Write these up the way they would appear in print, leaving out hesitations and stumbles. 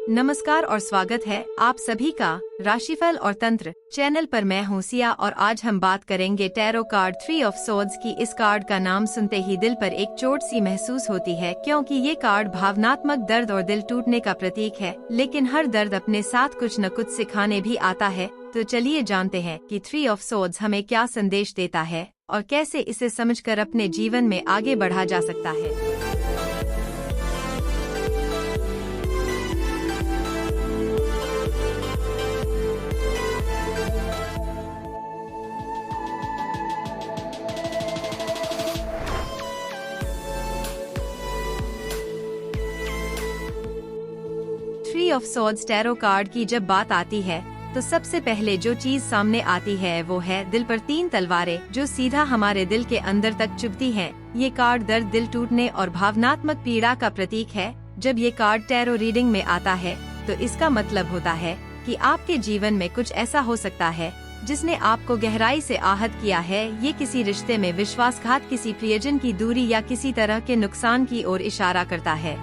नमस्कार और स्वागत है आप सभी का राशिफल और तंत्र चैनल पर। मैं हूँ सिया और आज हम बात करेंगे टैरो कार्ड 3 ऑफ सोर्ड्स की। इस कार्ड का नाम सुनते ही दिल पर एक चोट सी महसूस होती है, क्योंकि ये कार्ड भावनात्मक दर्द और दिल टूटने का प्रतीक है। लेकिन हर दर्द अपने साथ कुछ न कुछ सिखाने भी आता है। तो चलिए जानते हैं कि 3 ऑफ सोर्ड्स हमें क्या संदेश देता है और कैसे इसे समझकर अपने जीवन में आगे बढ़ा जा सकता है। 3 ऑफ सोर्ड्स टैरो कार्ड की जब बात आती है तो सबसे पहले जो चीज सामने आती है वो है दिल पर 3 तलवारें, जो सीधा हमारे दिल के अंदर तक चुभती हैं। ये कार्ड दर्द, दिल टूटने और भावनात्मक पीड़ा का प्रतीक है। जब ये कार्ड टैरो रीडिंग में आता है तो इसका मतलब होता है कि आपके जीवन में कुछ ऐसा हो सकता है जिसने आपको गहराई से आहत किया है। ये किसी रिश्ते में विश्वासघात, किसी प्रियजन की दूरी या किसी तरह के नुकसान की ओर इशारा करता है।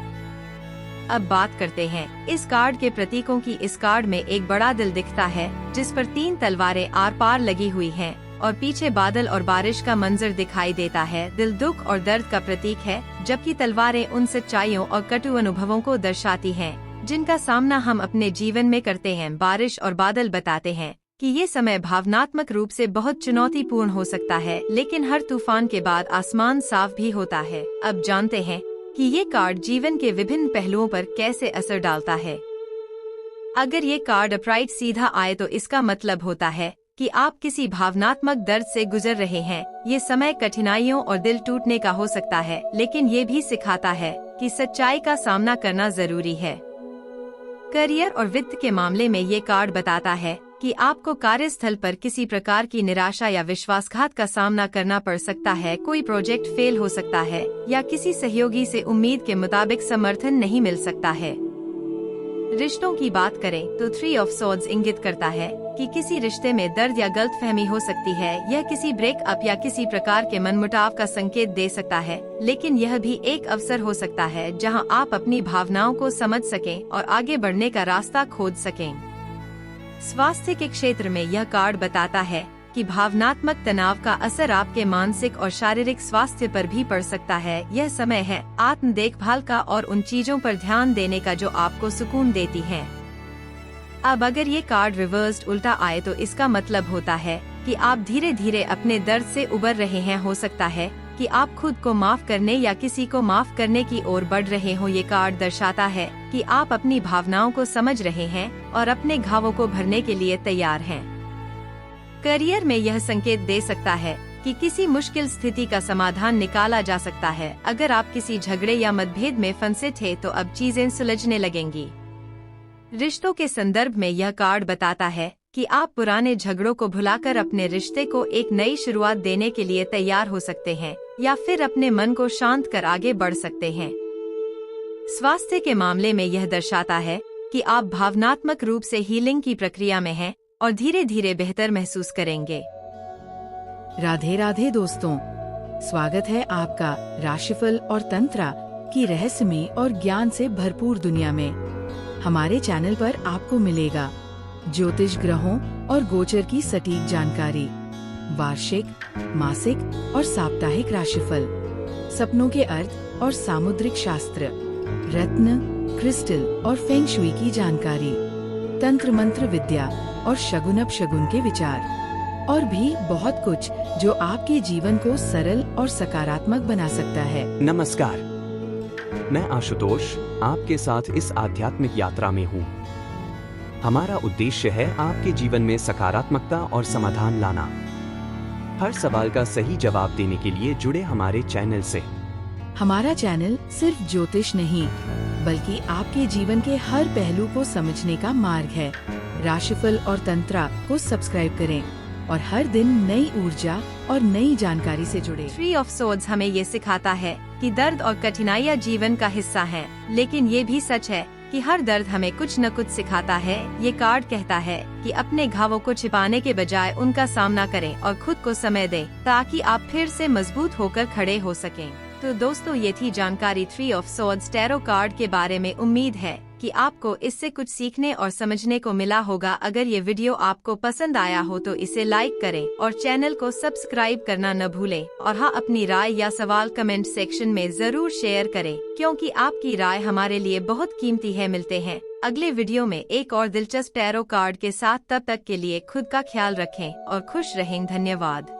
अब बात करते हैं इस कार्ड के प्रतीकों की। इस कार्ड में एक बड़ा दिल दिखता है जिस पर 3 तलवारें आर पार लगी हुई हैं और पीछे बादल और बारिश का मंजर दिखाई देता है। दिल दुख और दर्द का प्रतीक है, जबकि तलवारें उन सच्चाइयों और कटु अनुभवों को दर्शाती हैं जिनका सामना हम अपने जीवन में करते हैं। बारिश और बादल बताते हैं कि ये समय भावनात्मक रूप से बहुत चुनौतीपूर्ण हो सकता है, लेकिन हर तूफान के बाद आसमान साफ भी होता है। अब जानते हैं कि ये कार्ड जीवन के विभिन्न पहलुओं पर कैसे असर डालता है। अगर ये कार्ड अपराइट सीधा आए तो इसका मतलब होता है कि आप किसी भावनात्मक दर्द से गुजर रहे हैं। ये समय कठिनाइयों और दिल टूटने का हो सकता है, लेकिन ये भी सिखाता है कि सच्चाई का सामना करना जरूरी है। करियर और वित्त के मामले में ये कार्ड बताता है कि आपको कार्यस्थल पर किसी प्रकार की निराशा या विश्वासघात का सामना करना पड़ सकता है। कोई प्रोजेक्ट फेल हो सकता है या किसी सहयोगी से उम्मीद के मुताबिक समर्थन नहीं मिल सकता है। रिश्तों की बात करें तो 3 ऑफ सोर्ड्स इंगित करता है कि किसी रिश्ते में दर्द या गलतफहमी हो सकती है। यह किसी ब्रेकअप या किसी प्रकार के मनमुटाव का संकेत दे सकता है, लेकिन यह भी एक अवसर हो सकता है जहां आप अपनी भावनाओं को समझ सकें और आगे बढ़ने का रास्ता खोज सकें। स्वास्थ्य के क्षेत्र में यह कार्ड बताता है कि भावनात्मक तनाव का असर आपके मानसिक और शारीरिक स्वास्थ्य पर भी पड़ सकता है। यह समय है आत्म देखभाल का और उन चीजों पर ध्यान देने का जो आपको सुकून देती हैं। अब अगर ये कार्ड रिवर्स्ड उल्टा आए तो इसका मतलब होता है कि आप धीरे धीरे अपने दर्द से उबर रहे हैं। हो सकता है कि आप खुद को माफ करने या किसी को माफ करने की ओर बढ़ रहे हो। ये कार्ड दर्शाता है कि आप अपनी भावनाओं को समझ रहे हैं और अपने घावों को भरने के लिए तैयार हैं। करियर में यह संकेत दे सकता है कि किसी मुश्किल स्थिति का समाधान निकाला जा सकता है। अगर आप किसी झगड़े या मतभेद में फंसे थे तो अब चीजें सुलझने लगेंगी। रिश्तों के संदर्भ में यह कार्ड बताता है कि आप पुराने झगड़ों को भुलाकर अपने रिश्ते को एक नई शुरुआत देने के लिए तैयार हो सकते हैं या फिर अपने मन को शांत कर आगे बढ़ सकते हैं। स्वास्थ्य के मामले में यह दर्शाता है कि आप भावनात्मक रूप से हीलिंग की प्रक्रिया में हैं और धीरे धीरे बेहतर महसूस करेंगे। राधे राधे दोस्तों, स्वागत है आपका राशिफल और तंत्रा की रहस्यमय और ज्ञान से भरपूर दुनिया में। हमारे चैनल पर आपको मिलेगा ज्योतिष, ग्रहों और गोचर की सटीक जानकारी, वार्षिक, मासिक और साप्ताहिक राशिफल, सपनों के अर्थ और सामुद्रिक शास्त्र, रत्न, क्रिस्टल और फेंग शुई की जानकारी, तंत्र मंत्र विद्या और शगुन अपशगुन के विचार, और भी बहुत कुछ जो आपके जीवन को सरल और सकारात्मक बना सकता है। नमस्कार, मैं आशुतोष आपके साथ इस आध्यात्मिक यात्रा में हूँ। हमारा उद्देश्य है आपके जीवन में सकारात्मकता और समाधान लाना। हर सवाल का सही जवाब देने के लिए जुड़े हमारे चैनल से। हमारा चैनल सिर्फ ज्योतिष नहीं, बल्कि आपके जीवन के हर पहलू को समझने का मार्ग है। राशिफल और तंत्रा को सब्सक्राइब करें और हर दिन नई ऊर्जा और नई जानकारी से जुड़े। 3 ऑफ सोर्ड्स हमें ये सिखाता है कि दर्द और कठिनाइयाँ जीवन का हिस्सा हैं, लेकिन ये भी सच है कि हर दर्द हमें कुछ न कुछ सिखाता है। ये कार्ड कहता है कि अपने घावों को छिपाने के बजाय उनका सामना करें और खुद को समय दें ताकि आप फिर से मजबूत होकर खड़े हो सकें। तो दोस्तों ये थी जानकारी 3 ऑफ सॉर्ड्स टैरो कार्ड के बारे में। उम्मीद है कि आपको इससे कुछ सीखने और समझने को मिला होगा। अगर ये वीडियो आपको पसंद आया हो तो इसे लाइक करें और चैनल को सब्सक्राइब करना न भूलें। और हाँ, अपनी राय या सवाल कमेंट सेक्शन में जरूर शेयर करें, क्योंकि आपकी राय हमारे लिए बहुत कीमती है। मिलते हैं अगले वीडियो में एक और दिलचस्प टैरो कार्ड के साथ। तब तक के लिए खुद का ख्याल रखें और खुश रहें। धन्यवाद।